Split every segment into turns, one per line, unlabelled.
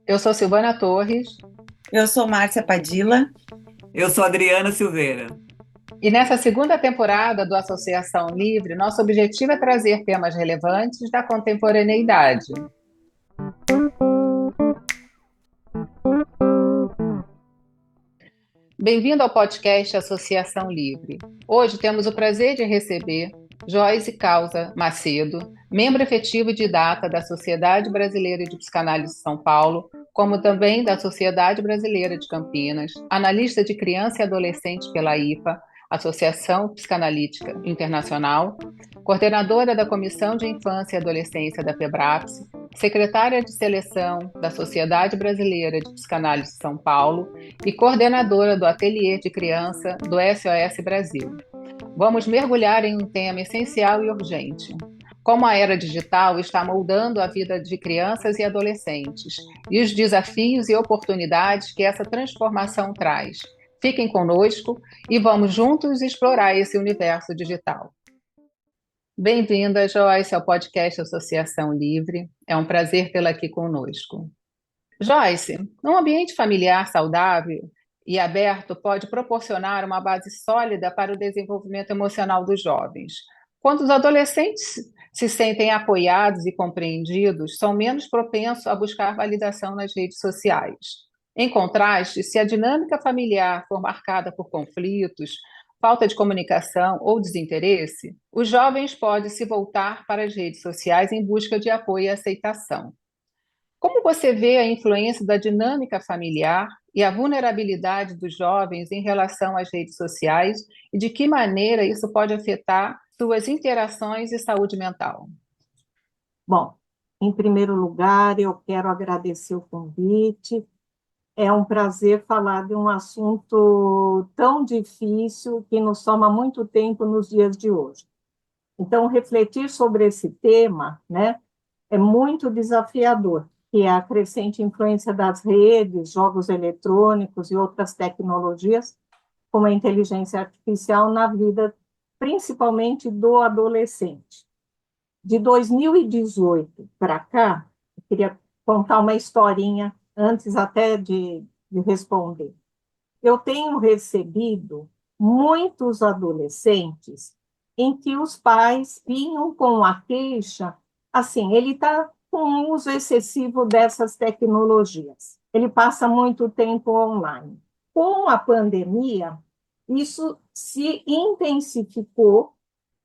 Eu sou Silvana Torres
Eu sou Márcia Padilla.
Eu sou Adriana Silveira.
e nessa segunda temporada do Associação Livre, nosso objetivo é trazer temas relevantes da contemporaneidade. Bem-vindo ao podcast Associação Livre. Hoje temos o prazer de receber Joyce Causa Macedo, membro efetivo de data da Sociedade Brasileira de Psicanálise de São Paulo, como também da Sociedade Brasileira de Campinas, analista de criança e adolescente pela IPA, Associação Psicanalítica Internacional, coordenadora da Comissão de Infância e Adolescência da FEBRAPS, secretária de seleção da Sociedade Brasileira de Psicanálise de São Paulo e coordenadora do Ateliê de Criança do SOS Brasil. Vamos mergulhar em um tema essencial e urgente: como a era digital está moldando a vida de crianças e adolescentes e os desafios e oportunidades que essa transformação traz. Fiquem conosco e vamos juntos explorar esse universo digital. Bem-vinda, Joyce, ao podcast Associação Livre. É um prazer tê-la aqui conosco. Joyce, um ambiente familiar saudável e aberto pode proporcionar uma base sólida para o desenvolvimento emocional dos jovens. Quando os adolescentes se sentem apoiados e compreendidos, são menos propensos a buscar validação nas redes sociais. Em contraste, se a dinâmica familiar for marcada por conflitos, falta de comunicação ou desinteresse, os jovens podem se voltar para as redes sociais em busca de apoio e aceitação. Como você vê a influência da dinâmica familiar e a vulnerabilidade dos jovens em relação às redes sociais e de que maneira isso pode afetar suas interações e saúde mental?
Bom, em primeiro lugar, eu quero agradecer o convite. É um prazer falar de um assunto tão difícil que nos toma muito tempo nos dias de hoje. Então, refletir sobre esse tema, né, é muito desafiador, que é a crescente influência das redes, jogos eletrônicos e outras tecnologias, como a inteligência artificial, na vida, principalmente do adolescente. De 2018 para cá, eu queria contar uma historinha antes até de responder. Eu tenho recebido muitos adolescentes em que os pais vinham com a queixa, assim, ele está com um uso excessivo dessas tecnologias, ele passa muito tempo online. Com a pandemia, isso se intensificou,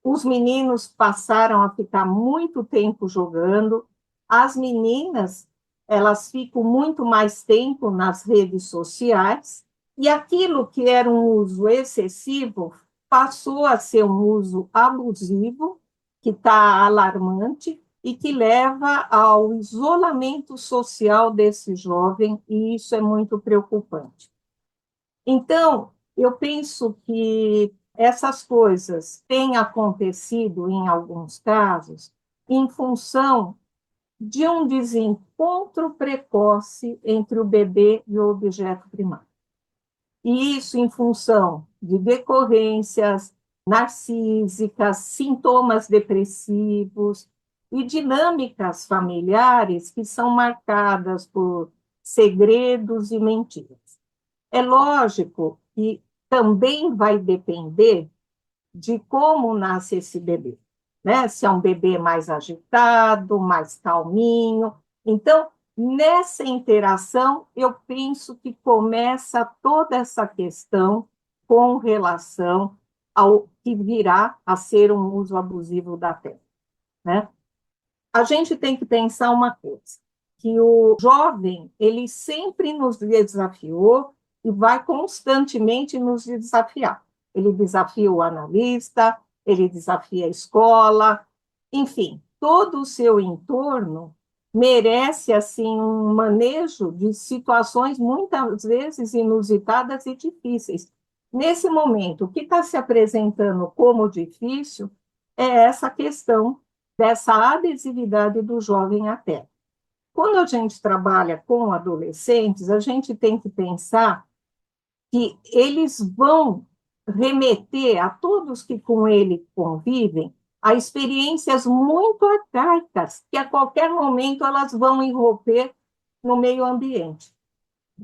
os meninos passaram a ficar muito tempo jogando, as meninas, elas ficam muito mais tempo nas redes sociais, e aquilo que era um uso excessivo passou a ser um uso abusivo, que está alarmante e que leva ao isolamento social desse jovem, e isso é muito preocupante. Então, eu penso que essas coisas têm acontecido, em alguns casos, em função de um desencontro precoce entre o bebê e o objeto primário. E isso em função de decorrências narcísicas, sintomas depressivos e dinâmicas familiares que são marcadas por segredos e mentiras. É lógico que também vai depender de como nasce esse bebê, né? Se é um bebê mais agitado, mais calminho. Então, nessa interação, eu penso que começa toda essa questão com relação ao que virá a ser um uso abusivo da tela, né? A gente tem que pensar uma coisa, que o jovem, ele sempre nos desafiou e vai constantemente nos desafiar. Ele desafia o analista, ele desafia a escola, enfim, todo o seu entorno merece assim um manejo de situações muitas vezes inusitadas e difíceis. Nesse momento, o que está se apresentando como difícil é essa questão dessa adesividade do jovem à tela. Quando a gente trabalha com adolescentes, a gente tem que pensar que eles vão remeter a todos que com ele convivem a experiências muito arcaicas, que a qualquer momento elas vão irromper no meio ambiente.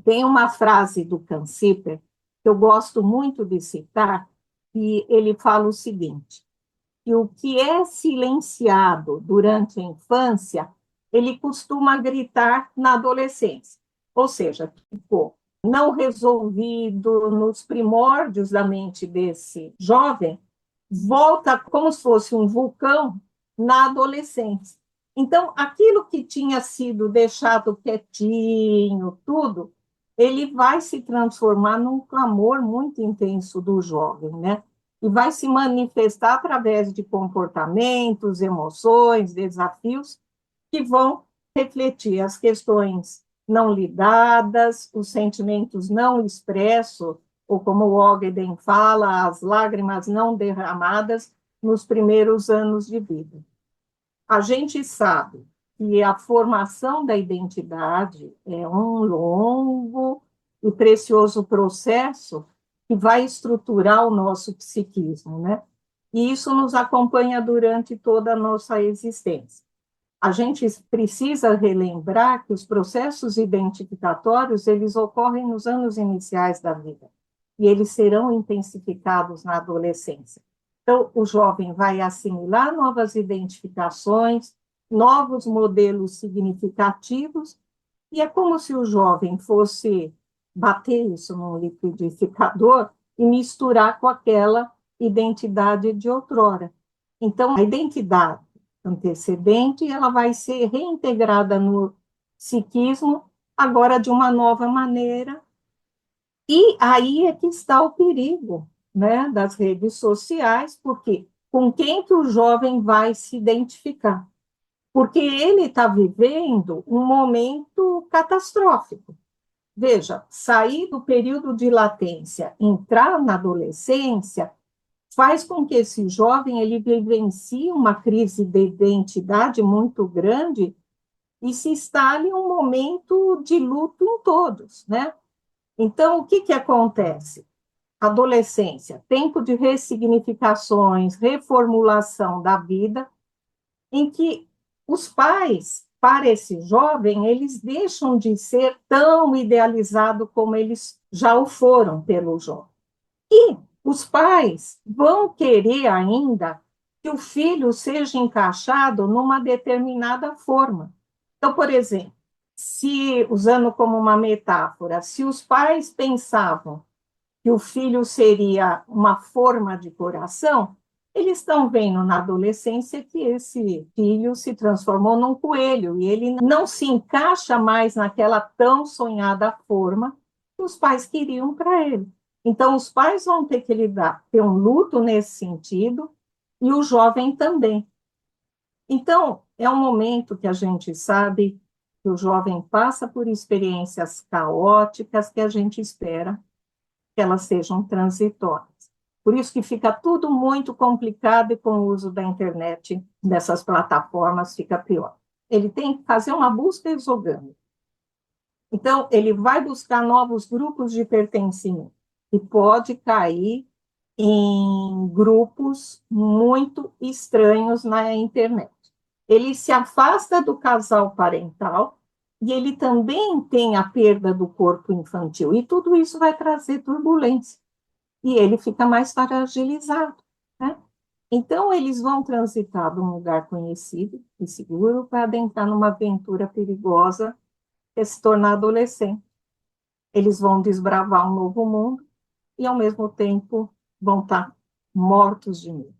Tem uma frase do Canciper que eu gosto muito de citar, e ele fala o seguinte: que o que é silenciado durante a infância, ele costuma gritar na adolescência. Ou seja, ficou não resolvido nos primórdios da mente desse jovem, volta como se fosse um vulcão na adolescência. Então, aquilo que tinha sido deixado quietinho, tudo, ele vai se transformar num clamor muito intenso do jovem, né? E vai se manifestar através de comportamentos, emoções, desafios que vão refletir as questões não lidadas, os sentimentos não expressos, ou como o Ogden fala, as lágrimas não derramadas nos primeiros anos de vida. A gente sabe que a formação da identidade é um longo e precioso processo que vai estruturar o nosso psiquismo, né? E isso nos acompanha durante toda a nossa existência. A gente precisa relembrar que os processos identificatórios, eles ocorrem nos anos iniciais da vida, e eles serão intensificados na adolescência. Então, o jovem vai assimilar novas identificações, novos modelos significativos, e é como se o jovem fosse bater isso num liquidificador e misturar com aquela identidade de outrora. Então, a identidade antecedente, ela vai ser reintegrada no psiquismo, agora de uma nova maneira, e aí é que está o perigo, né, das redes sociais, porque com quem que o jovem vai se identificar? Porque ele está vivendo um momento catastrófico. Veja, sair do período de latência, entrar na adolescência, faz com que esse jovem ele vivencie uma crise de identidade muito grande e se instale um momento de luto em todos, né? Então, o que acontece? Adolescência, tempo de ressignificações, reformulação da vida, em que os pais, para esse jovem, eles deixam de ser tão idealizados como eles já o foram pelo jovem. E os pais vão querer ainda que o filho seja encaixado numa determinada forma. Então, por exemplo, se, usando como uma metáfora, se os pais pensavam que o filho seria uma forma de coração, eles estão vendo na adolescência que esse filho se transformou num coelho e ele não se encaixa mais naquela tão sonhada forma que os pais queriam para ele. Então, os pais vão ter que ter um luto nesse sentido e o jovem também. Então, é um momento que a gente sabe que o jovem passa por experiências caóticas que a gente espera que elas sejam transitórias. Por isso que fica tudo muito complicado e com o uso da internet, dessas plataformas, fica pior. Ele tem que fazer uma busca exogâmica. Então, ele vai buscar novos grupos de pertencimento e pode cair em grupos muito estranhos na internet. Ele se afasta do casal parental e ele também tem a perda do corpo infantil. E tudo isso vai trazer turbulência. E ele fica mais fragilizado, né? Então, eles vão transitar de um lugar conhecido e seguro para adentrar numa aventura perigosa, que é se tornar adolescente. Eles vão desbravar um novo mundo e, ao mesmo tempo, vão estar mortos de medo.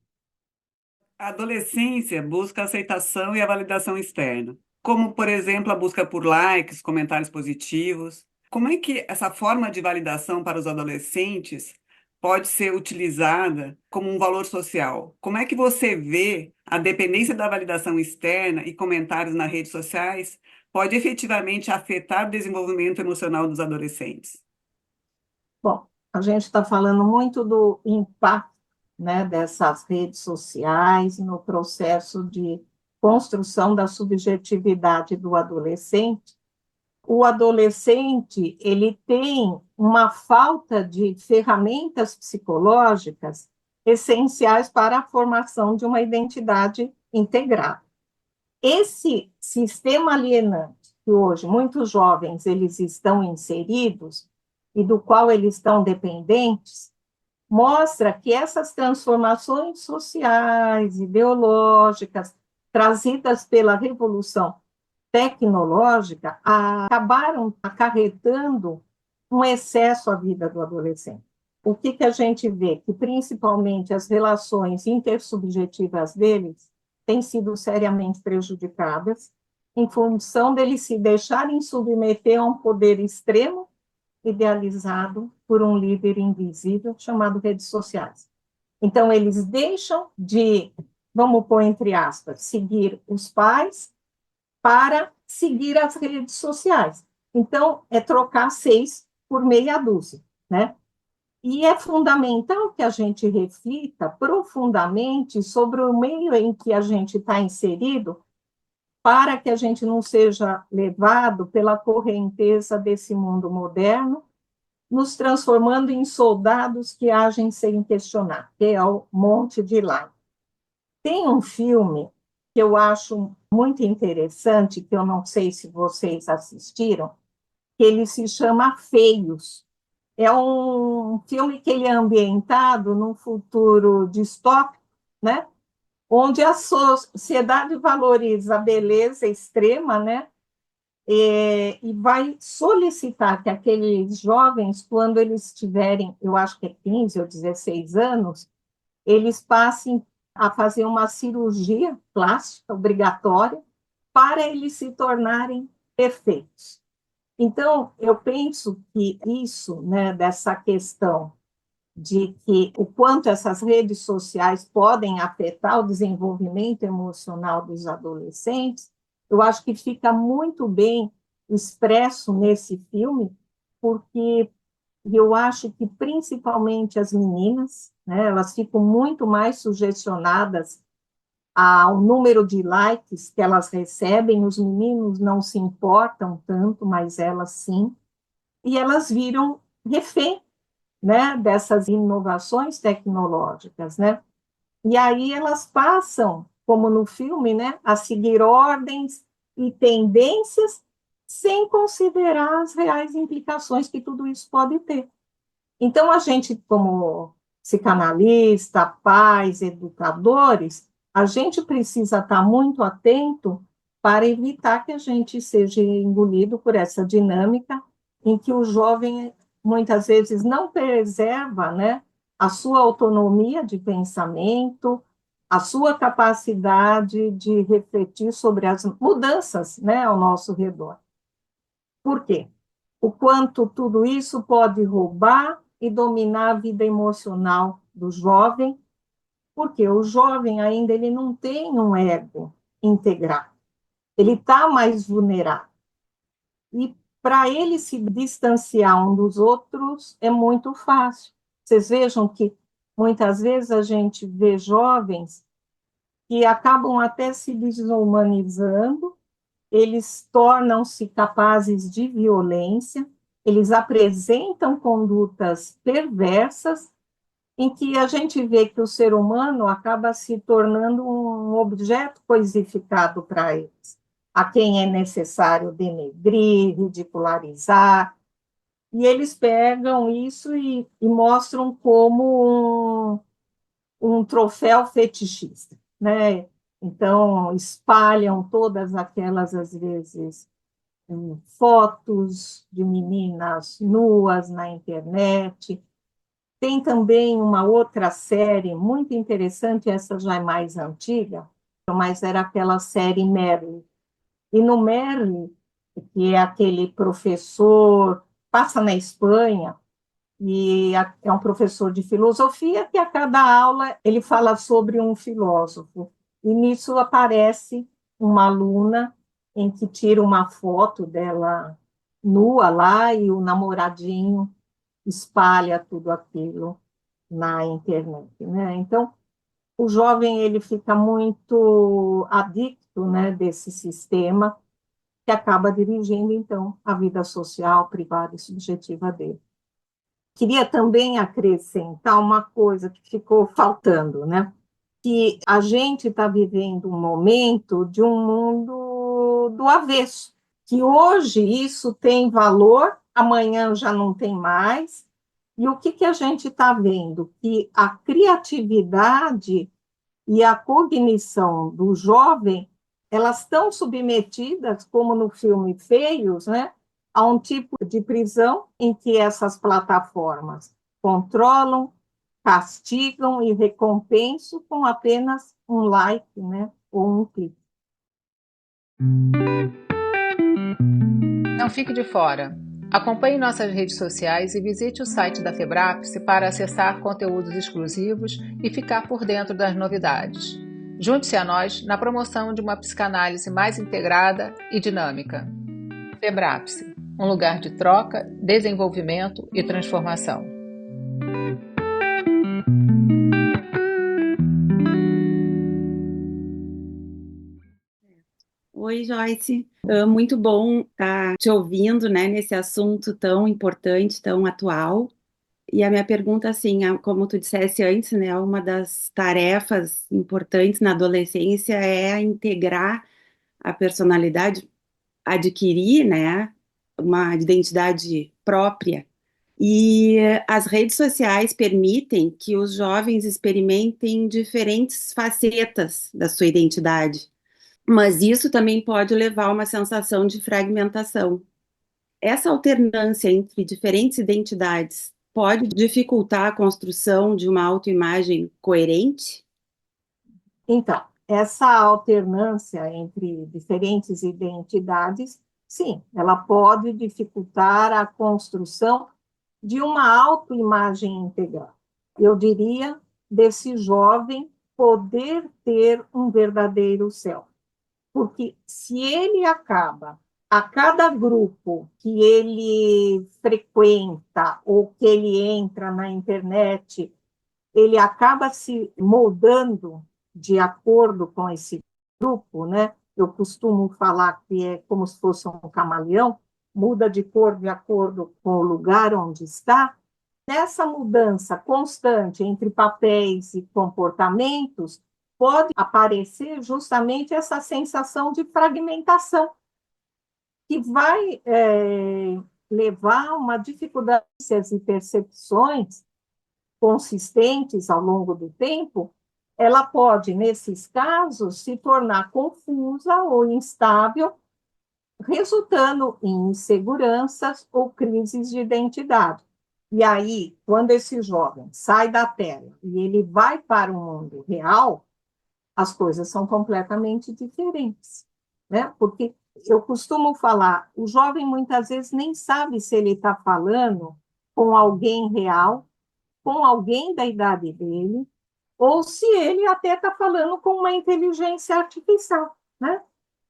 A adolescência busca a aceitação e a validação externa, como, por exemplo, a busca por likes, comentários positivos. Como é que essa forma de validação para os adolescentes pode ser utilizada como um valor social? Como é que você vê a dependência da validação externa e comentários nas redes sociais pode efetivamente afetar o desenvolvimento emocional dos adolescentes?
Bom, a gente está falando muito do impacto, né, dessas redes sociais no processo de construção da subjetividade do adolescente. O adolescente, ele tem uma falta de ferramentas psicológicas essenciais para a formação de uma identidade integrada. Esse sistema alienante que hoje muitos jovens eles estão inseridos e do qual eles estão dependentes, mostra que essas transformações sociais, ideológicas, trazidas pela revolução tecnológica, acabaram acarretando um excesso à vida do adolescente. O que a gente vê? Que, principalmente, as relações intersubjetivas deles têm sido seriamente prejudicadas em função deles se deixarem submeter a um poder extremo idealizado por um líder invisível chamado redes sociais. Então, eles deixam de, vamos pôr entre aspas, seguir os pais para seguir as redes sociais. Então, é trocar 6 por meia dúzia, né? E é fundamental que a gente reflita profundamente sobre o meio em que a gente está inserido para que a gente não seja levado pela correnteza desse mundo moderno, nos transformando em soldados que agem sem questionar, que é o Monte de Lá. Tem um filme que eu acho muito interessante, que eu não sei se vocês assistiram, que ele se chama Feios. É um filme que ele é ambientado num futuro distópico, né? Onde a sociedade valoriza a beleza extrema, né? E vai solicitar que aqueles jovens, quando eles tiverem, eu acho que é 15 ou 16 anos, eles passem a fazer uma cirurgia plástica obrigatória para eles se tornarem perfeitos. Então, eu penso que isso, né, dessa questão de que o quanto essas redes sociais podem afetar o desenvolvimento emocional dos adolescentes, eu acho que fica muito bem expresso nesse filme, porque eu acho que principalmente as meninas, né, elas ficam muito mais sugestionadas ao número de likes que elas recebem, os meninos não se importam tanto, mas elas sim, e elas viram refém, né, dessas inovações tecnológicas, né? E aí elas passam, como no filme, né, a seguir ordens e tendências sem considerar as reais implicações que tudo isso pode ter. Então, a gente, como psicanalista, pais, educadores, a gente precisa estar muito atento para evitar que a gente seja engolido por essa dinâmica em que o jovem, muitas vezes, não preserva, né, a sua autonomia de pensamento, a sua capacidade de refletir sobre as mudanças, né, ao nosso redor. Por quê? O quanto tudo isso pode roubar e dominar a vida emocional do jovem, porque o jovem ainda ele não tem um ego integrado, ele está mais vulnerável. E para ele se distanciar um dos outros é muito fácil. Vocês vejam que muitas vezes a gente vê jovens que acabam até se desumanizando, eles tornam-se capazes de violência, eles apresentam condutas perversas, em que a gente vê que o ser humano acaba se tornando um objeto coisificado para eles, a quem é necessário denegrir, ridicularizar, e eles pegam isso e mostram como um troféu fetichista, né? Então, espalham todas aquelas, às vezes, fotos de meninas nuas na internet. Tem também uma outra série muito interessante, essa já é mais antiga, mas era aquela série Merli. E no Merli, que é aquele professor, passa na Espanha, e é um professor de filosofia que a cada aula ele fala sobre um filósofo. E nisso aparece uma aluna em que tira uma foto dela nua lá e o namoradinho espalha tudo aquilo na internet, né? Então, o jovem ele fica muito adicto, né, desse sistema que acaba dirigindo então a vida social, privada e subjetiva dele. Queria também acrescentar uma coisa que ficou faltando, né? Que a gente está vivendo um momento de um mundo do avesso, que hoje isso tem valor, amanhã já não tem mais. E o que a gente está vendo? Que a criatividade e a cognição do jovem, elas estão submetidas, como no filme Feios, né, a um tipo de prisão em que essas plataformas controlam, castigam e recompensam com apenas um like, né, ou um clique.
Não fique de fora. Acompanhe nossas redes sociais e visite o site da Febrapse para acessar conteúdos exclusivos e ficar por dentro das novidades. Junte-se a nós na promoção de uma psicanálise mais integrada e dinâmica. Febrapse, um lugar de troca, desenvolvimento e transformação.
Oi, Joyce. Muito bom estar te ouvindo, né, nesse assunto tão importante, tão atual. E a minha pergunta, assim, como tu dissesse antes, né, uma das tarefas importantes na adolescência é integrar a personalidade, adquirir, né, uma identidade própria. E as redes sociais permitem que os jovens experimentem diferentes facetas da sua identidade. Mas isso também pode levar a uma sensação de fragmentação. Essa alternância entre diferentes identidades pode dificultar a construção de uma autoimagem coerente?
Então, essa alternância entre diferentes identidades, sim, ela pode dificultar a construção de uma autoimagem integral. Eu diria, desse jovem poder ter um verdadeiro self. Porque se ele acaba, a cada grupo que ele frequenta ou que ele entra na internet, ele acaba se moldando de acordo com esse grupo, né? Eu costumo falar que é como se fosse um camaleão, muda de cor de acordo com o lugar onde está. Nessa mudança constante entre papéis e comportamentos, pode aparecer justamente essa sensação de fragmentação, que vai levar a uma dificuldade e percepções consistentes ao longo do tempo, ela pode, nesses casos, se tornar confusa ou instável, resultando em inseguranças ou crises de identidade. E aí, quando esse jovem sai da tela e ele vai para o mundo real, as coisas são completamente diferentes, né? Porque eu costumo falar, o jovem muitas vezes nem sabe se ele está falando com alguém real, com alguém da idade dele, ou se ele até está falando com uma inteligência artificial, né?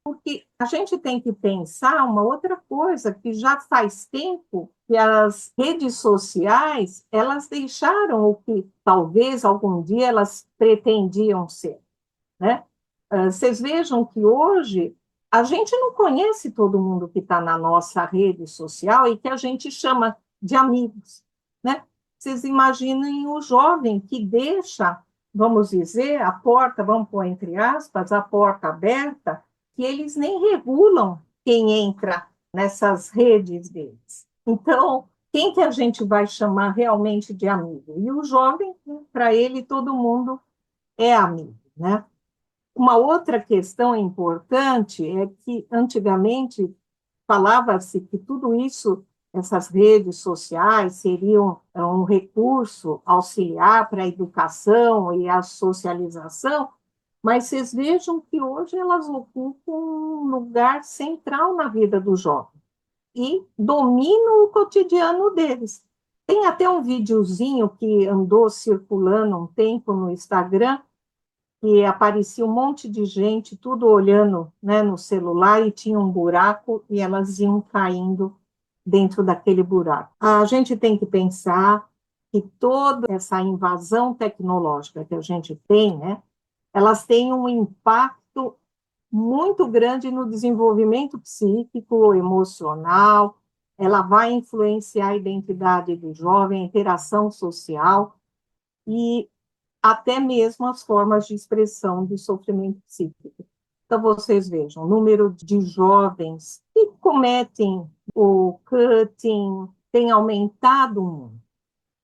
Porque a gente tem que pensar uma outra coisa, que já faz tempo que as redes sociais, elas deixaram o que talvez algum dia elas pretendiam ser, né? Vocês vejam que hoje a gente não conhece todo mundo que está na nossa rede social e que a gente chama de amigos, né? Vocês imaginem o jovem que deixa, vamos dizer, a porta, vamos pôr entre aspas, a porta aberta, que eles nem regulam quem entra nessas redes deles. Então, quem que a gente vai chamar realmente de amigo? E o jovem, para ele, todo mundo é amigo, né? Uma outra questão importante é que, antigamente, falava-se que tudo isso, essas redes sociais, seriam um recurso auxiliar para a educação e a socialização, mas vocês vejam que hoje elas ocupam um lugar central na vida do jovem e dominam o cotidiano deles. Tem até um videozinho que andou circulando um tempo no Instagram, que aparecia um monte de gente, tudo olhando, né, no celular, e tinha um buraco, e elas iam caindo dentro daquele buraco. A gente tem que pensar que toda essa invasão tecnológica que a gente tem, né, elas têm um impacto muito grande no desenvolvimento psíquico, emocional, ela vai influenciar a identidade do jovem, a interação social, e até mesmo as formas de expressão do sofrimento psíquico. Então, vocês vejam, o número de jovens que cometem o cutting, tem aumentado muito.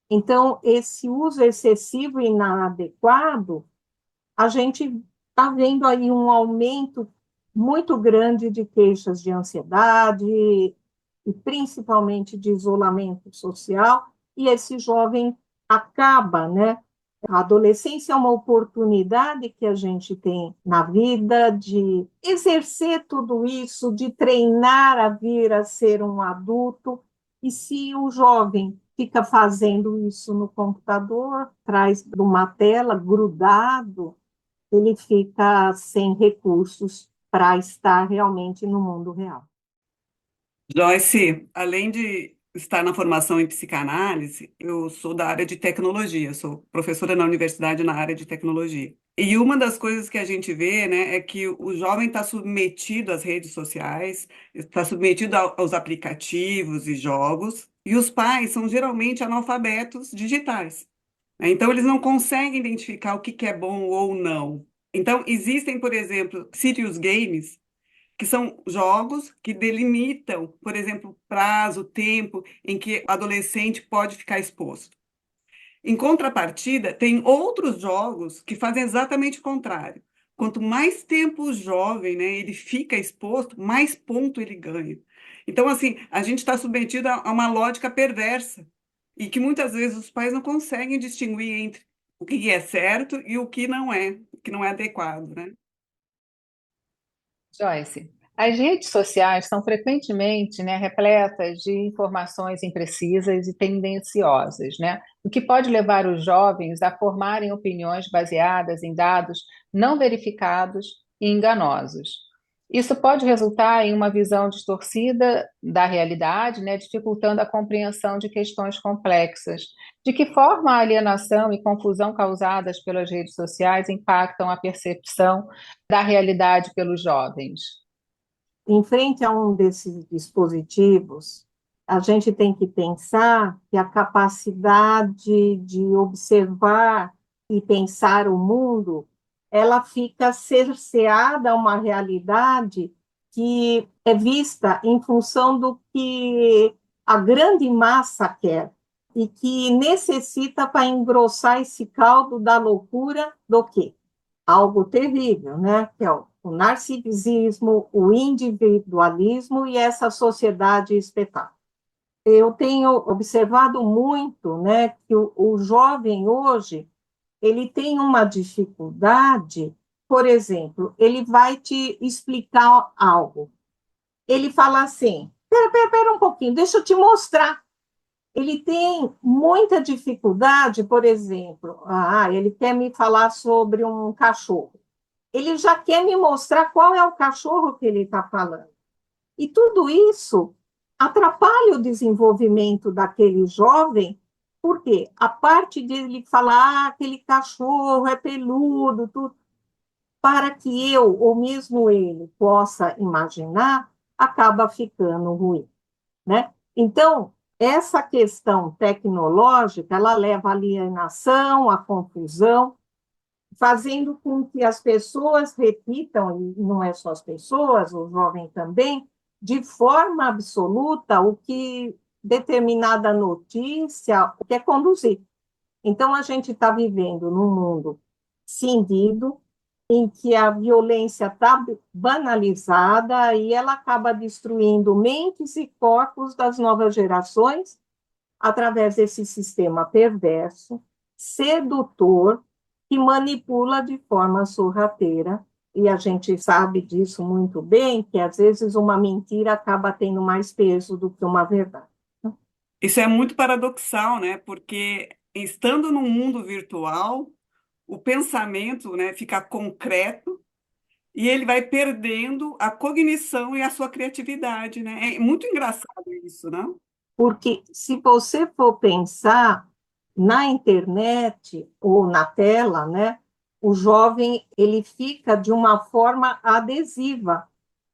Então, esse uso excessivo e inadequado, a gente está vendo aí um aumento muito grande de queixas de ansiedade e principalmente de isolamento social, e esse jovem acaba, né? A adolescência é uma oportunidade que a gente tem na vida de exercer tudo isso, de treinar a vir a ser um adulto, e se o jovem fica fazendo isso no computador, atrás de uma tela, grudado, ele fica sem recursos para estar realmente no mundo real.
Joyce, além de estar na formação em psicanálise, eu sou da área de tecnologia, sou professora na universidade na área de tecnologia. E uma das coisas que a gente vê, né, é que o jovem está submetido às redes sociais, está submetido aos aplicativos e jogos, e os pais são geralmente analfabetos digitais, né? Então, eles não conseguem identificar o que que é bom ou não. Então, existem, por exemplo, serious games, que são jogos que delimitam, por exemplo, prazo, tempo em que o adolescente pode ficar exposto. Em contrapartida, tem outros jogos que fazem exatamente o contrário. Quanto mais tempo o jovem, né, ele fica exposto, mais ponto ele ganha. Então, assim, a gente está submetido a uma lógica perversa e que muitas vezes os pais não conseguem distinguir entre o que é certo e o que não é adequado, né?
Joyce, as redes sociais são frequentemente, né, repletas de informações imprecisas e tendenciosas, né, o que pode levar os jovens a formarem opiniões baseadas em dados não verificados e enganosos. Isso pode resultar em uma visão distorcida da realidade, né, dificultando a compreensão de questões complexas. De que forma a alienação e confusão causadas pelas redes sociais impactam a percepção da realidade pelos jovens?
Em frente a um desses dispositivos, a gente tem que pensar que a capacidade de observar e pensar o mundo, ela fica cerceada a uma realidade que é vista em função do que a grande massa quer e que necessita para engrossar esse caldo da loucura do quê? Algo terrível, né? Que é o narcisismo, o individualismo e essa sociedade espetáculo. Eu tenho observado muito, né, que o jovem hoje, ele tem uma dificuldade, por exemplo, ele vai te explicar algo. Ele fala assim, pera um pouquinho, deixa eu te mostrar. Ele tem muita dificuldade, por exemplo, ele quer me falar sobre um cachorro. Ele já quer me mostrar qual é o cachorro que ele está falando. E tudo isso atrapalha o desenvolvimento daquele jovem, porque a parte dele falar aquele cachorro é peludo, tudo, para que eu, ou mesmo ele, possa imaginar, acaba ficando ruim, né? Então, essa questão tecnológica, ela leva à alienação, à confusão, fazendo com que as pessoas repitam, e não é só as pessoas, o jovem também, de forma absoluta o que determinada notícia quer conduzir. Então, a gente está vivendo num mundo cindido, em que a violência está banalizada e ela acaba destruindo mentes e corpos das novas gerações através desse sistema perverso, sedutor, que manipula de forma sorrateira, e a gente sabe disso muito bem, que às vezes uma mentira acaba tendo mais peso do que uma verdade.
Isso é muito paradoxal, né? Porque estando num mundo virtual, o pensamento, né, fica concreto e ele vai perdendo a cognição e a sua criatividade, né? É muito engraçado isso, não?
Porque se você for pensar na internet ou na tela, né, o jovem ele fica de uma forma adesiva.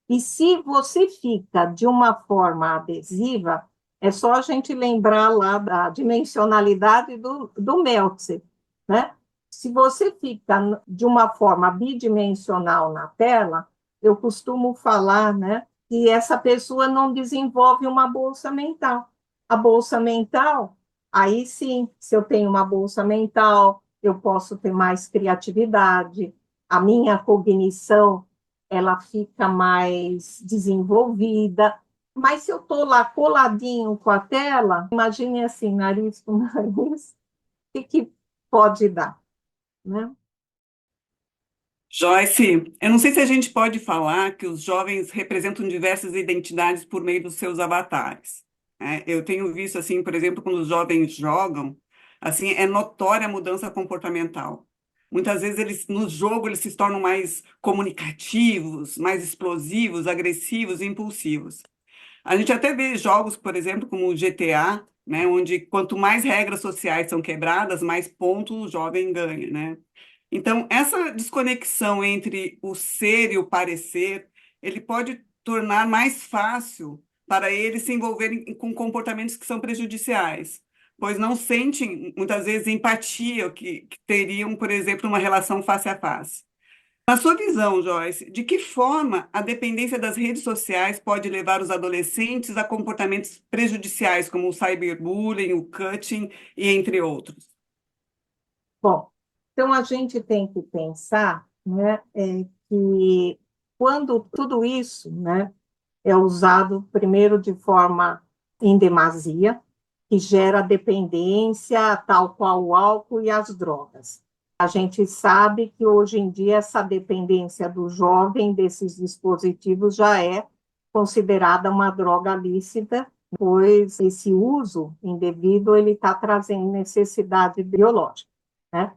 E se você fica de uma forma adesiva, é só a gente lembrar lá da dimensionalidade do Meltzer, né? Se você fica de uma forma bidimensional na tela, eu costumo falar, né, e essa pessoa não desenvolve uma bolsa mental. A bolsa mental, aí sim, se eu tenho uma bolsa mental, eu posso ter mais criatividade, a minha cognição, ela fica mais desenvolvida. Mas se eu estou lá coladinho com a tela, imagine assim, nariz com nariz, o que pode dar, né?
Joyce, eu não sei se a gente pode falar que os jovens representam diversas identidades por meio dos seus avatares, né? Eu tenho visto, assim, por exemplo, quando os jovens jogam, assim, é notória a mudança comportamental. Muitas vezes no jogo eles se tornam mais comunicativos, mais explosivos, agressivos e impulsivos. A gente até vê jogos, por exemplo, como o GTA, né, onde quanto mais regras sociais são quebradas, mais pontos o jovem ganha, né? Então, essa desconexão entre o ser e o parecer, ele pode tornar mais fácil para eles se envolverem com comportamentos que são prejudiciais, pois não sentem, muitas vezes, empatia que teriam, por exemplo, uma relação face a face. Na sua visão, Joyce, de que forma a dependência das redes sociais pode levar os adolescentes a comportamentos prejudiciais, como o cyberbullying, o cutting e entre outros?
Bom, então a gente tem que pensar, né, que quando tudo isso, né, é usado primeiro de forma em demasia, que gera dependência, tal qual o álcool e as drogas. A gente sabe que hoje em dia essa dependência do jovem desses dispositivos já é considerada uma droga lícita, pois esse uso indevido ele está trazendo necessidade biológica, né?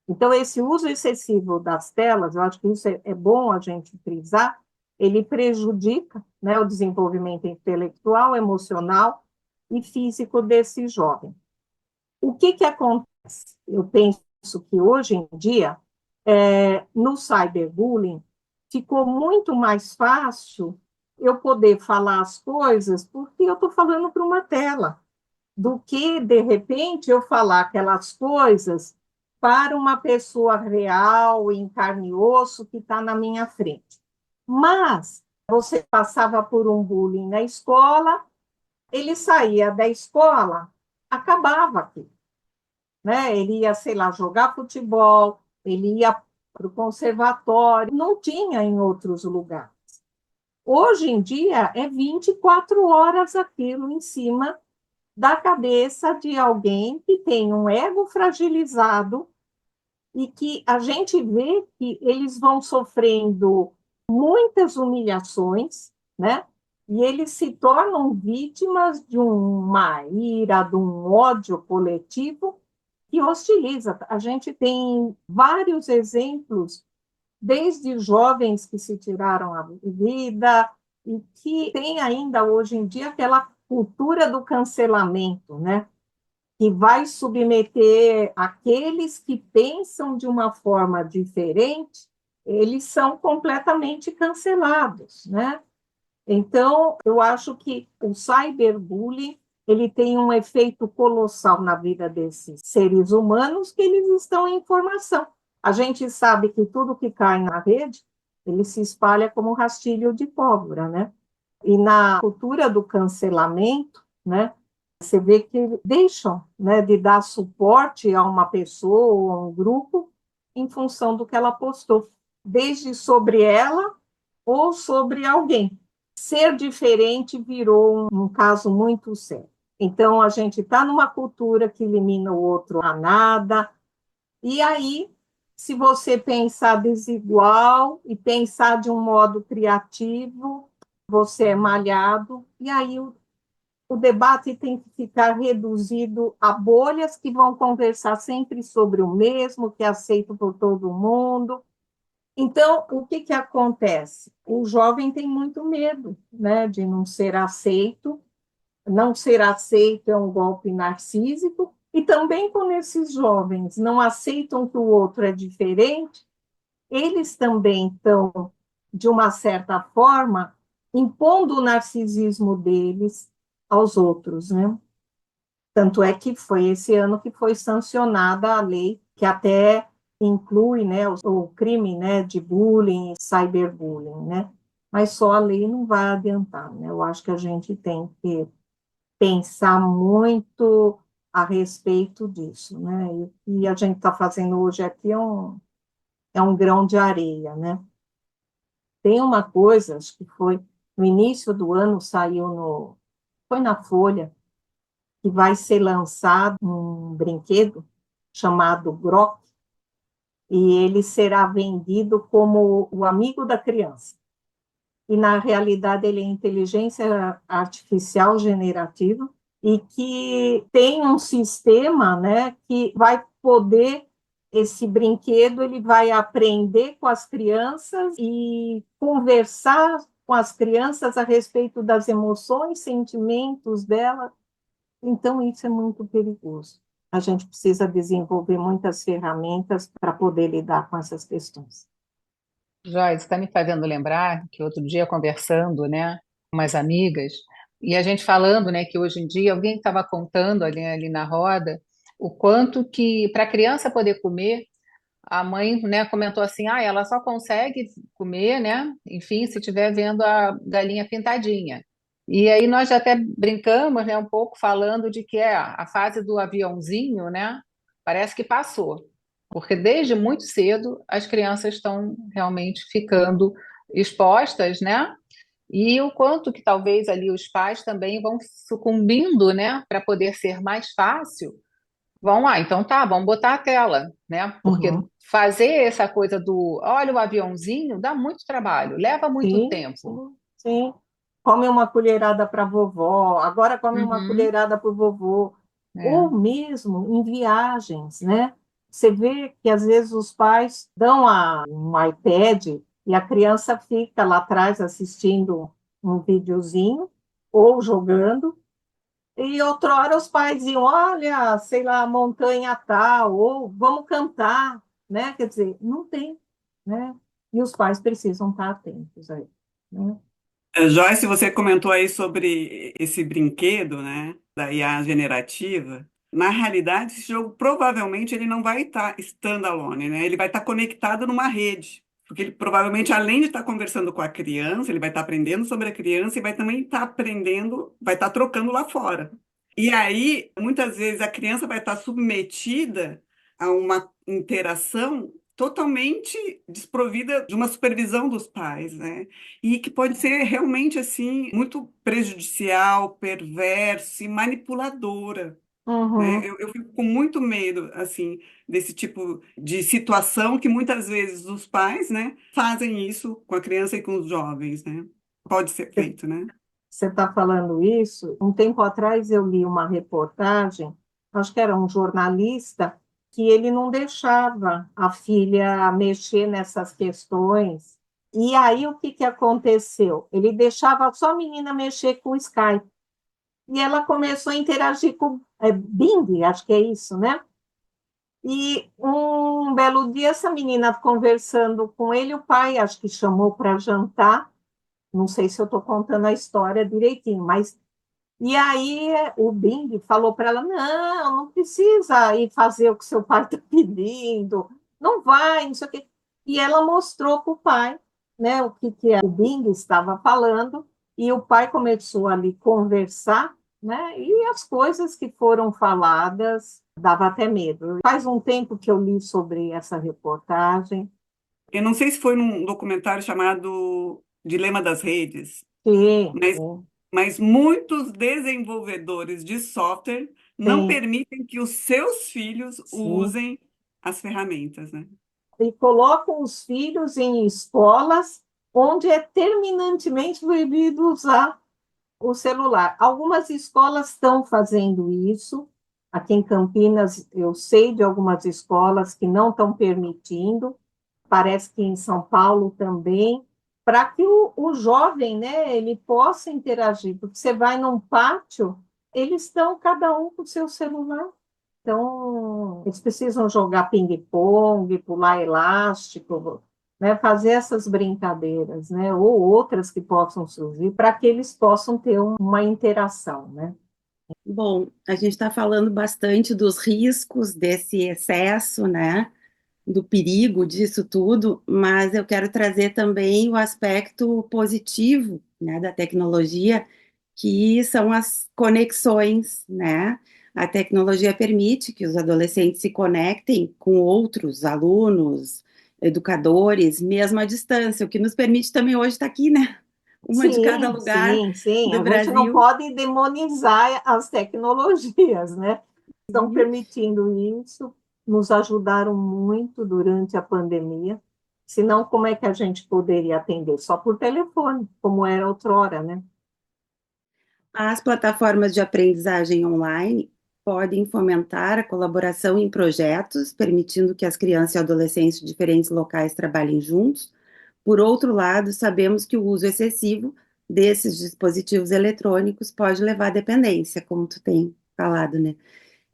Então, esse uso excessivo das telas, eu acho que isso é bom a gente frisar, ele prejudica, né, o desenvolvimento intelectual, emocional e físico desse jovem. O que acontece? Eu penso que hoje em dia, no cyberbullying, ficou muito mais fácil eu poder falar as coisas porque eu estou falando para uma tela, do que, de repente, eu falar aquelas coisas para uma pessoa real, em carne e osso, que está na minha frente. Mas você passava por um bullying na escola, ele saía da escola, acabava aqui, né? Ele ia, sei lá, jogar futebol, ele ia para o conservatório, não tinha em outros lugares. Hoje em dia é 24 horas aquilo em cima da cabeça de alguém que tem um ego fragilizado e que a gente vê que eles vão sofrendo muitas humilhações, né? E eles se tornam vítimas de uma ira, de um ódio coletivo que hostiliza. A gente tem vários exemplos, desde jovens que se tiraram a vida e que tem ainda hoje em dia aquela cultura do cancelamento, né? Que vai submeter aqueles que pensam de uma forma diferente, eles são completamente cancelados, né? Então, eu acho que o cyberbullying ele tem um efeito colossal na vida desses seres humanos que eles estão em formação. A gente sabe que tudo que cai na rede, ele se espalha como um rastilho de pólvora, né? E na cultura do cancelamento, né, você vê que deixam, né, de dar suporte a uma pessoa ou a um grupo em função do que ela postou, desde sobre ela ou sobre alguém. Ser diferente virou um caso muito sério. Então, a gente está numa cultura que elimina o outro a nada, e aí, se você pensar desigual e pensar de um modo criativo, você é malhado, e aí o debate tem que ficar reduzido a bolhas que vão conversar sempre sobre o mesmo, que é aceito por todo mundo. Então, o que acontece? O jovem tem muito medo, né, de não ser aceito. Não ser aceito é um golpe narcísico. E também quando esses jovens não aceitam que o outro é diferente, eles também estão, de uma certa forma, impondo o narcisismo deles aos outros, né? Tanto é que foi esse ano que foi sancionada a lei que até inclui, né, o crime, né, de bullying, cyberbullying, né? mas só a lei não vai adiantar, né? Eu acho que a gente tem que pensar muito a respeito disso, né? E a gente está fazendo hoje aqui é um grão de areia, né? Tem uma coisa, acho que foi no início do ano, foi na Folha, que vai ser lançado um brinquedo chamado Grok, e ele será vendido como o amigo da criança. E, na realidade, ele é inteligência artificial generativa e que tem um sistema, né, que vai poder, esse brinquedo, ele vai aprender com as crianças e conversar com as crianças a respeito das emoções, sentimentos dela. Então, isso é muito perigoso. A gente precisa desenvolver muitas ferramentas para poder lidar com essas questões.
Joyce, está me fazendo lembrar que outro dia conversando, né, com umas amigas, e a gente falando, né, que hoje em dia alguém estava contando ali na roda o quanto que para a criança poder comer, a mãe, né, comentou assim, ela só consegue comer, né, enfim, se estiver vendo a galinha pintadinha. E aí nós já até brincamos, né, um pouco falando de que a fase do aviãozinho, né, parece que passou, porque desde muito cedo as crianças estão realmente ficando expostas, né? E o quanto que talvez ali os pais também vão sucumbindo, né, para poder ser mais fácil. Vão lá, então tá, vamos botar a tela, né? Porque
Uhum.
fazer essa coisa do, olha o aviãozinho, dá muito trabalho, leva muito
Sim,
tempo.
sim, sim. Come uma colherada para vovó, agora come uma
Uhum,
colherada para o vovô.
é.
Ou mesmo em viagens, né? Você vê que às vezes os pais dão um iPad e a criança fica lá atrás assistindo um videozinho ou jogando. E outrora os pais iam, olha, sei lá, montanha tal, ou vamos cantar, né? Quer dizer, não tem, né? E os pais precisam estar atentos aí, né?
Joyce, você comentou aí sobre esse brinquedo, né, da IA generativa. Na realidade, esse jogo provavelmente ele não vai estar standalone, né? Ele vai estar conectado numa rede, porque ele provavelmente, além de estar conversando com a criança, ele vai estar aprendendo sobre a criança e vai também estar aprendendo, vai estar trocando lá fora. E aí, muitas vezes, a criança vai estar submetida a uma interação totalmente desprovida de uma supervisão dos pais, né? E que pode ser realmente assim muito prejudicial, perversa e manipuladora, né?
Uhum.
Eu fico com muito medo assim desse tipo de situação que muitas vezes os pais, né, fazem isso com a criança e com os jovens, né? Pode ser feito, né?
Você está falando isso? Um tempo atrás eu li uma reportagem, acho que era um jornalista, que ele não deixava a filha mexer nessas questões. E aí o que que aconteceu? Ele deixava só a menina mexer com o Skype. E ela começou a interagir com Bing, acho que é isso, né? E um belo dia, essa menina conversando com ele, o pai acho que chamou para jantar. Não sei se eu estou contando a história direitinho, mas. E aí o Bing falou para ela: não, não precisa ir fazer o que seu pai está pedindo, não vai, não sei o quê. E ela mostrou para o pai, né, o que o Bing estava falando, e o pai começou ali a conversar, né, e as coisas que foram faladas dava até medo. Faz um tempo que eu li sobre essa reportagem.
Eu não sei se foi num documentário chamado Dilema das Redes,
Sim,
mas,
sim,
mas muitos desenvolvedores de software não
sim,
permitem que os seus filhos
sim.
usem as ferramentas, né?
E colocam os filhos em escolas onde é terminantemente proibido usar o celular. Algumas escolas estão fazendo isso. Aqui em Campinas, eu sei de algumas escolas que não estão permitindo. Parece que em São Paulo também, para que o jovem, né, ele possa interagir. Porque você vai num pátio, eles estão cada um com o seu celular. Então, eles precisam jogar ping-pong, pular elástico, né, fazer essas brincadeiras, né, ou outras que possam surgir, para que eles possam ter uma interação, né?
Bom, a gente está falando bastante dos riscos desse excesso, né? do perigo disso tudo, mas eu quero trazer também o aspecto positivo, né, da tecnologia, que são as conexões, né? A tecnologia permite que os adolescentes se conectem com outros alunos, educadores, mesmo à distância, o que nos permite também hoje estar aqui, né? Uma de cada
Sim,
lugar
sim, sim.
do
A gente não
Brasil.
pode demonizar as tecnologias, né? Estão permitindo isso, nos ajudaram muito durante a pandemia. Senão, como é que a gente poderia atender? Só por telefone, como era outrora, né?
As plataformas de aprendizagem online podem fomentar a colaboração em projetos, permitindo que as crianças e adolescentes de diferentes locais trabalhem juntos. Por outro lado, sabemos que o uso excessivo desses dispositivos eletrônicos pode levar à dependência, como tu tem falado, né?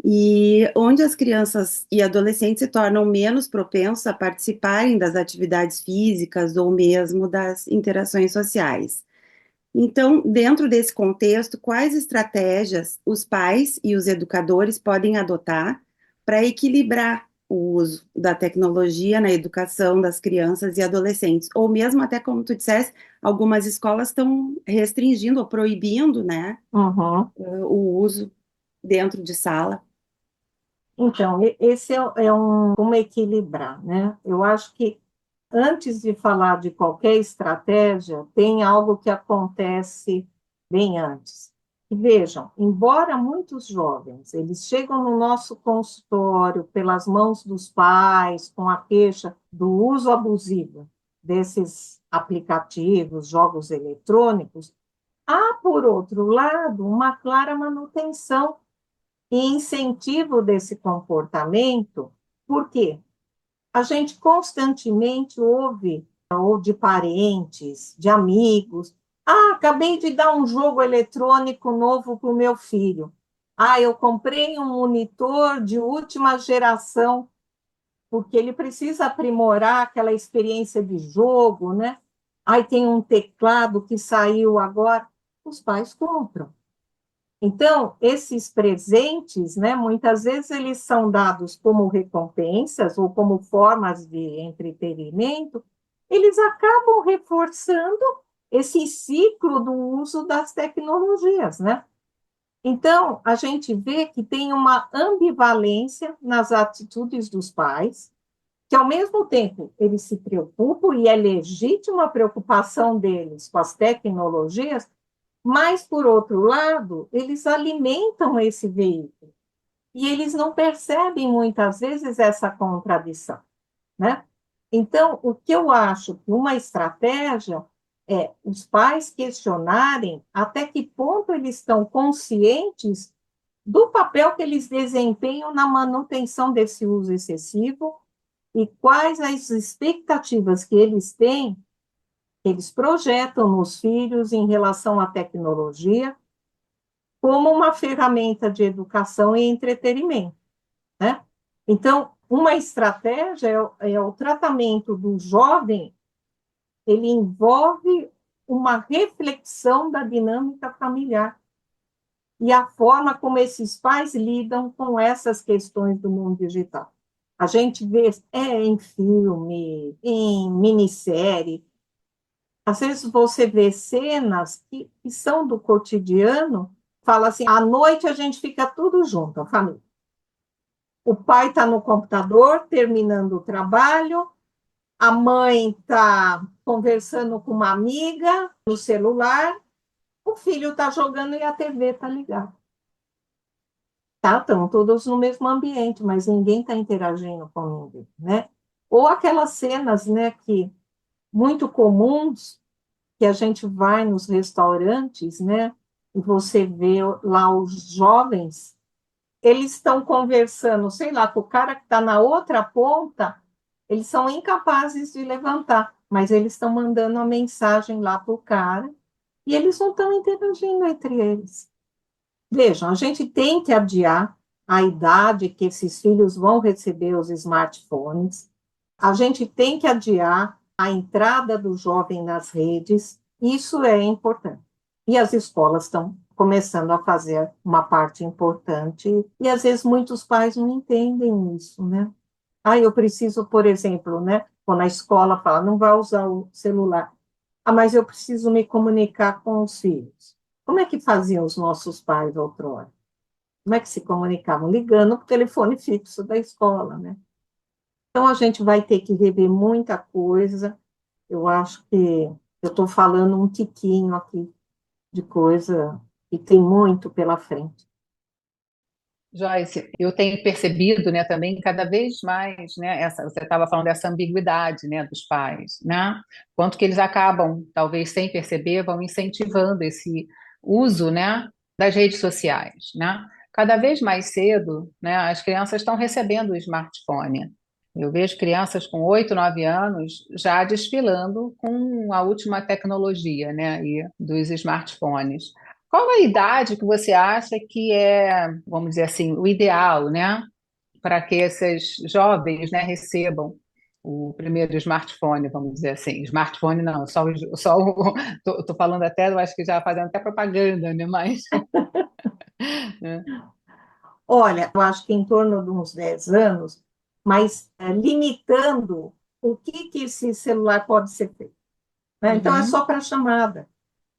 E onde as crianças e adolescentes se tornam menos propensos a participarem das atividades físicas ou mesmo das interações sociais. Então, dentro desse contexto, quais estratégias os pais e os educadores podem adotar para equilibrar o uso da tecnologia na educação das crianças e adolescentes? Ou mesmo até, como tu disseste, algumas escolas estão restringindo ou proibindo, né,
Uhum.
o uso dentro de sala.
Então, esse é um como equilibrar, né? Eu acho que antes de falar de qualquer estratégia, tem algo que acontece bem antes. E vejam, embora muitos jovens, eles chegam no nosso consultório pelas mãos dos pais, com a queixa do uso abusivo desses aplicativos, jogos eletrônicos, há, por outro lado, uma clara manutenção e incentivo desse comportamento. Por quê? A gente constantemente ouve, ou de parentes, de amigos, acabei de dar um jogo eletrônico novo para o meu filho. Eu comprei um monitor de última geração, porque ele precisa aprimorar aquela experiência de jogo, né? Tem um teclado que saiu agora. Os pais compram. Então, esses presentes, né, muitas vezes eles são dados como recompensas ou como formas de entretenimento, eles acabam reforçando esse ciclo do uso das tecnologias, né? Então, a gente vê que tem uma ambivalência nas atitudes dos pais, que ao mesmo tempo eles se preocupam, e é legítima a preocupação deles com as tecnologias, mas, por outro lado, eles alimentam esse veículo. E eles não percebem, muitas vezes, essa contradição, né? Então, o que eu acho que uma estratégia é os pais questionarem até que ponto eles estão conscientes do papel que eles desempenham na manutenção desse uso excessivo e quais as expectativas que eles projetam nos filhos em relação à tecnologia como uma ferramenta de educação e entretenimento, né? Então, uma estratégia é o tratamento do jovem, ele envolve uma reflexão da dinâmica familiar e a forma como esses pais lidam com essas questões do mundo digital. A gente vê em filme, em minissérie, às vezes você vê cenas que são do cotidiano, fala assim, à noite a gente fica tudo junto, a família. O pai está no computador, terminando o trabalho, a mãe está conversando com uma amiga no celular, o filho está jogando e a TV está ligada. Estão todos no mesmo ambiente, mas ninguém está interagindo com ninguém, né? Ou aquelas cenas, né, que muito comuns, que a gente vai nos restaurantes, né, e você vê lá os jovens, eles estão conversando, sei lá, com o cara que está na outra ponta, eles são incapazes de levantar, mas eles estão mandando a mensagem lá para o cara, e eles não estão interagindo entre eles. Vejam, a gente tem que adiar a idade que esses filhos vão receber os smartphones, a gente tem que adiar a entrada do jovem nas redes, isso é importante. E as escolas estão começando a fazer uma parte importante, e às vezes muitos pais não entendem isso, né? Ah, eu preciso, por exemplo, né, quando a escola fala, não vai usar o celular. Ah, mas eu preciso me comunicar com os filhos. Como é que faziam os nossos pais outrora? Como é que se comunicavam? Ligando para o telefone fixo da escola, né? Então, a gente vai ter que rever muita coisa. Eu acho que eu estou falando um tiquinho aqui de coisa e tem muito pela frente.
Joyce, eu tenho percebido, né, também cada vez mais, né, você estava falando dessa ambiguidade, né, dos pais, né, quanto que eles acabam, talvez sem perceber, vão incentivando esse uso, né, das redes sociais, né. Cada vez mais cedo, né, as crianças estão recebendo o smartphone. Eu vejo crianças com 8, 9 anos já desfilando com a última tecnologia, né, e dos smartphones. Qual a idade que você acha que é, vamos dizer assim, o ideal, né, para que esses jovens, né, recebam o primeiro smartphone, vamos dizer assim? Smartphone não, tô falando até, eu acho que já fazendo até propaganda, né, mas, né?
Olha, eu acho que em torno de uns 10 anos, mas limitando o que esse celular pode ser feito, né? Então, é
Uhum.
só para chamada,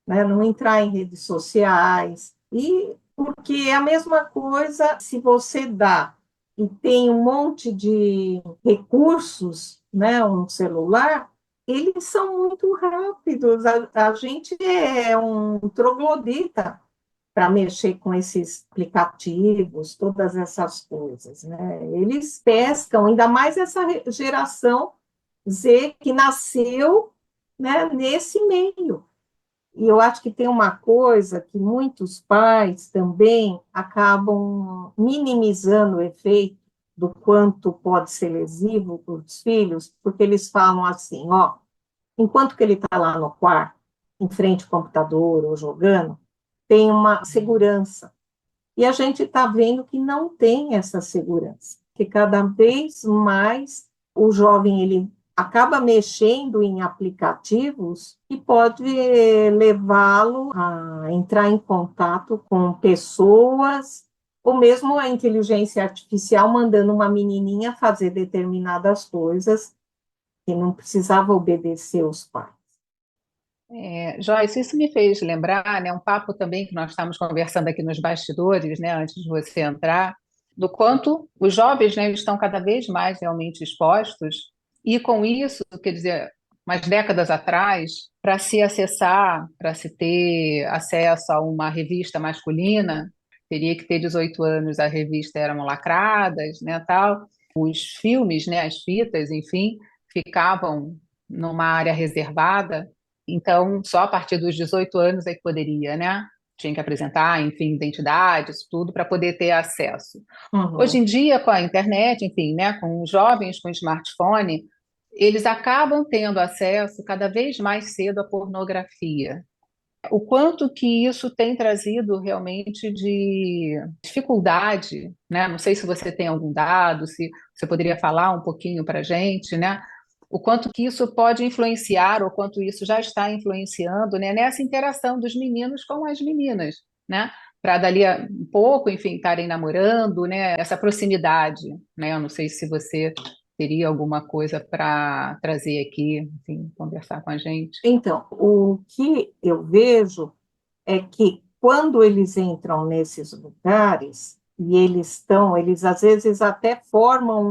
né? Não entrar em redes sociais. E porque é a mesma coisa se você dá e tem um monte de recursos, né? Um celular, eles são muito rápidos. A gente é um troglodita para mexer com esses aplicativos, todas essas coisas, né? Eles pescam, ainda mais essa geração Z que nasceu, né, nesse meio. E eu acho que tem uma coisa que muitos pais também acabam minimizando o efeito do quanto pode ser lesivo para os filhos, porque eles falam assim, ó, enquanto que ele está lá no quarto, em frente ao computador ou jogando, tem uma segurança. E a gente está vendo que não tem essa segurança, que cada vez mais o jovem ele acaba mexendo em aplicativos que pode levá-lo a entrar em contato com pessoas, ou mesmo a inteligência artificial mandando uma menininha fazer determinadas coisas que não precisava obedecer os pais.
Joyce, isso me fez lembrar, né, um papo também que nós estávamos conversando aqui nos bastidores, né, antes de você entrar, do quanto os jovens, né, eles estão cada vez mais realmente expostos, e com isso, quer dizer, umas décadas atrás, para se acessar, para se ter acesso a uma revista masculina, teria que ter 18 anos, as revistas eram lacradas, né, tal, os filmes, né, as fitas, enfim, ficavam numa área reservada, então, só a partir dos 18 anos é que poderia, né? Tinha que apresentar, enfim, identidade, isso tudo, para poder ter acesso. Hoje
Uhum.
em dia, com a internet, enfim, né, com os jovens com smartphone, eles acabam tendo acesso cada vez mais cedo à pornografia. O quanto que isso tem trazido realmente de dificuldade, né? Não sei se você tem algum dado, se você poderia falar um pouquinho para a gente, né? O quanto que isso pode influenciar, ou quanto isso já está influenciando, né, nessa interação dos meninos com as meninas, né? Para dali a um pouco, enfim, estarem namorando, né? Essa proximidade, né? Eu não sei se você teria alguma coisa para trazer aqui, enfim, conversar com a gente.
Então, o que eu vejo é que quando eles entram nesses lugares e eles às vezes até formam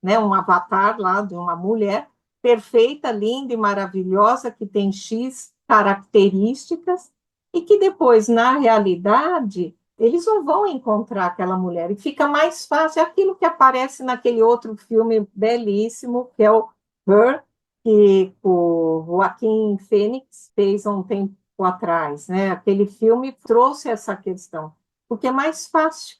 um avatar lá de uma mulher perfeita, linda e maravilhosa que tem X características e que depois, na realidade, eles não vão encontrar aquela mulher e fica mais fácil aquilo que aparece naquele outro filme belíssimo que é o Her, que o Joaquim Fênix fez há um tempo atrás, né? Aquele filme trouxe essa questão, porque é mais fácil,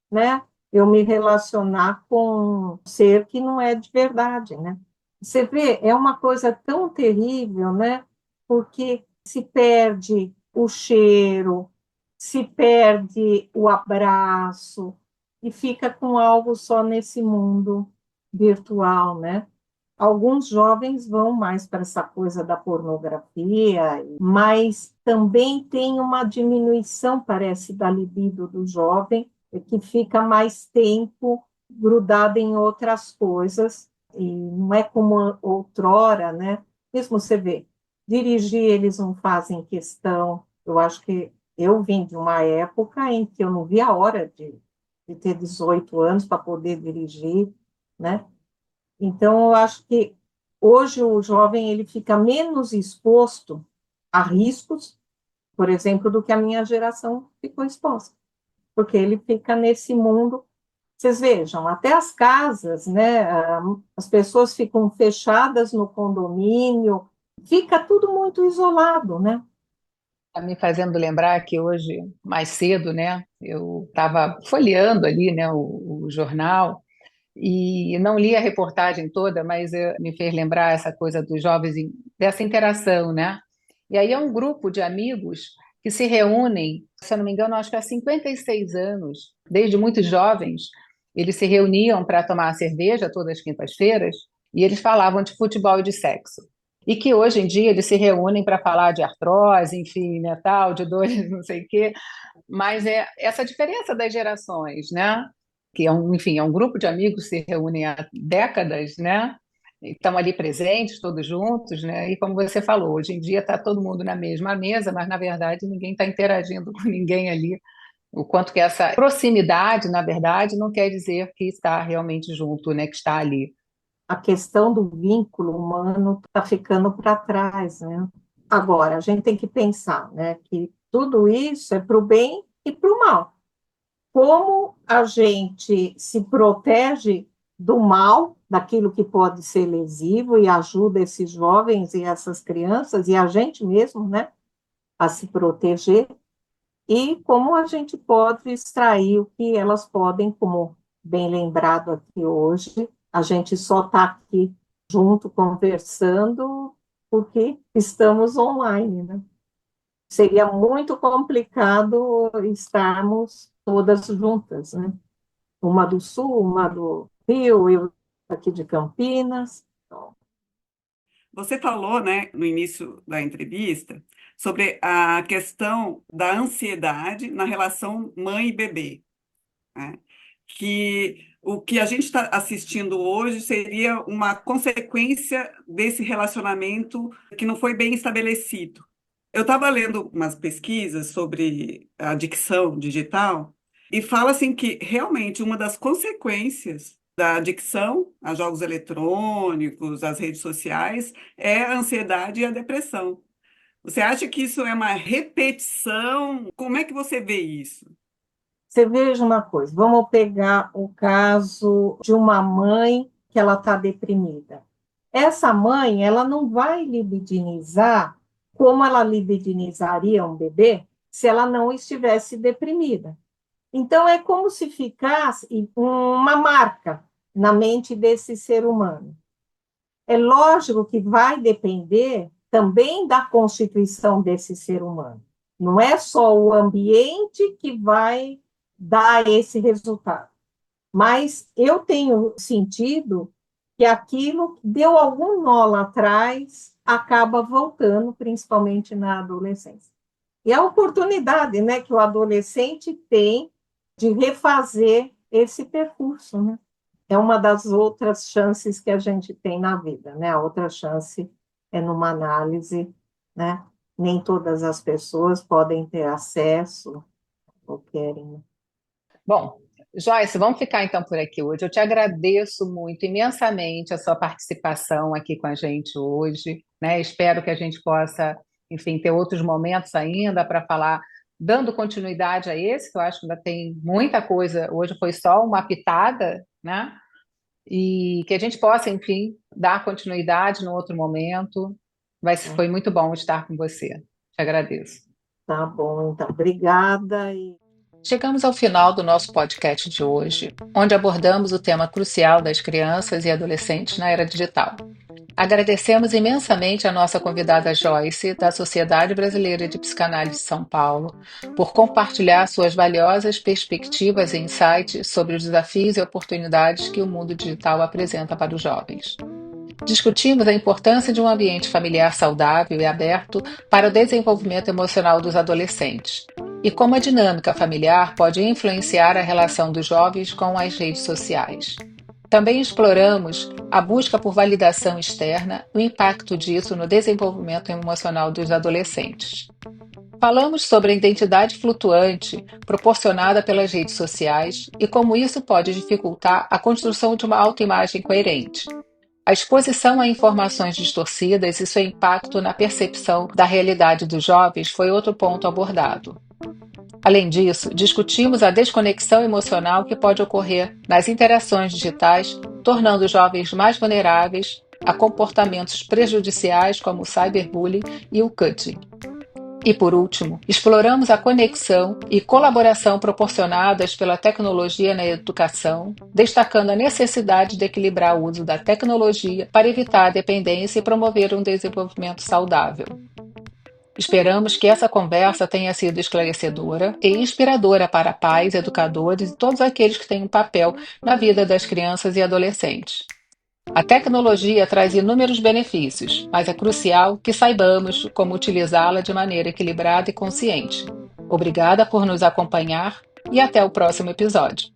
né? Eu me relacionar com um ser que não é de verdade, né? Você vê, é uma coisa tão terrível, né? Porque se perde o cheiro, se perde o abraço e fica com algo só nesse mundo virtual, né? Alguns jovens vão mais para essa coisa da pornografia, mas também tem uma diminuição, parece, da libido do jovem, que fica mais tempo grudada em outras coisas, e não é como outrora, né? Mesmo você vê, dirigir eles não fazem questão. Eu acho que eu vim de uma época em que eu não via a hora de ter 18 anos para poder dirigir, né? Então, eu acho que hoje o jovem ele fica menos exposto a riscos, por exemplo, do que a minha geração ficou exposta, porque ele fica nesse mundo. Vocês vejam, até as casas, né? As pessoas ficam fechadas no condomínio, fica tudo muito isolado, né?
Está me fazendo lembrar que hoje, mais cedo, né, eu estava folheando ali, né, o jornal e não li a reportagem toda, mas me fez lembrar essa coisa dos jovens, dessa interação, né? E aí é um grupo de amigos que se reúnem, se eu não me engano, acho que há 56 anos, desde muito jovens, eles se reuniam para tomar cerveja todas as quintas-feiras e eles falavam de futebol e de sexo. E que hoje em dia eles se reúnem para falar de artrose, enfim, né, tal, de dores, não sei o quê, mas é essa diferença das gerações, né? Que enfim, é um grupo de amigos que se reúnem há décadas, né? E estão ali presentes, todos juntos, né? E como você falou, hoje em dia está todo mundo na mesma mesa, mas na verdade ninguém está interagindo com ninguém ali. O quanto que essa proximidade, na verdade, não quer dizer que está realmente junto, né? Que está ali.
A questão do vínculo humano está ficando para trás, né? Agora, a gente tem que pensar, né, que tudo isso é para o bem e para o mal. Como a gente se protege do mal, daquilo que pode ser lesivo, e ajuda esses jovens e essas crianças, e a gente mesmo, né, a se proteger, e como a gente pode extrair o que elas podem, como bem lembrado aqui hoje, a gente só está aqui junto conversando porque estamos online, né? Seria muito complicado estarmos todas juntas, né? Uma do Sul, uma do Rio, eu aqui de Campinas.
Você falou, né, no início da entrevista, sobre a questão da ansiedade na relação mãe e bebê, né? Que o que a gente está assistindo hoje seria uma consequência desse relacionamento que não foi bem estabelecido. Eu estava lendo umas pesquisas sobre a adicção digital e fala assim que realmente uma das consequências da adicção a jogos eletrônicos, às redes sociais, é a ansiedade e a depressão. Você acha que isso é uma repetição? Como é que você vê isso?
Você veja uma coisa, vamos pegar o caso de uma mãe que ela está deprimida. Essa mãe, ela não vai libidinizar como ela libidinizaria um bebê se ela não estivesse deprimida. Então, é como se ficasse uma marca na mente desse ser humano. É lógico que vai depender também da constituição desse ser humano. Não é só o ambiente que vai dar esse resultado. Mas eu tenho sentido que aquilo que deu algum nó lá atrás acaba voltando, principalmente na adolescência. E a oportunidade, né, que o adolescente tem de refazer esse percurso, né? É uma das outras chances que a gente tem na vida, né? A outra chance é numa análise, né? Nem todas as pessoas podem ter acesso ou querem, né?
Bom, Joyce, vamos ficar então por aqui hoje. Eu te agradeço muito, imensamente, a sua participação aqui com a gente hoje, né? Espero que a gente possa, enfim, ter outros momentos ainda para falar, dando continuidade a esse, que eu acho que ainda tem muita coisa. Hoje foi só uma pitada, né? E que a gente possa, enfim, dar continuidade no outro momento. Foi muito bom estar com você. Te agradeço.
Tá bom, então, obrigada.
Chegamos ao final do nosso podcast de hoje, onde abordamos o tema crucial das crianças e adolescentes na era digital. Agradecemos imensamente a nossa convidada Joyce, da Sociedade Brasileira de Psicanálise de São Paulo, por compartilhar suas valiosas perspectivas e insights sobre os desafios e oportunidades que o mundo digital apresenta para os jovens. Discutimos a importância de um ambiente familiar saudável e aberto para o desenvolvimento emocional dos adolescentes. e como a dinâmica familiar pode influenciar a relação dos jovens com as redes sociais. Também exploramos a busca por validação externa e o impacto disso no desenvolvimento emocional dos adolescentes. Falamos sobre a identidade flutuante proporcionada pelas redes sociais e como isso pode dificultar a construção de uma autoimagem coerente. A exposição a informações distorcidas e seu impacto na percepção da realidade dos jovens foi outro ponto abordado. Além disso, discutimos a desconexão emocional que pode ocorrer nas interações digitais, tornando os jovens mais vulneráveis a comportamentos prejudiciais como o cyberbullying e o cutting. E por último, exploramos a conexão e colaboração proporcionadas pela tecnologia na educação, destacando a necessidade de equilibrar o uso da tecnologia para evitar a dependência e promover um desenvolvimento saudável. Esperamos que essa conversa tenha sido esclarecedora e inspiradora para pais, educadores e todos aqueles que têm um papel na vida das crianças e adolescentes. A tecnologia traz inúmeros benefícios, mas é crucial que saibamos como utilizá-la de maneira equilibrada e consciente. Obrigada por nos acompanhar e até o próximo episódio.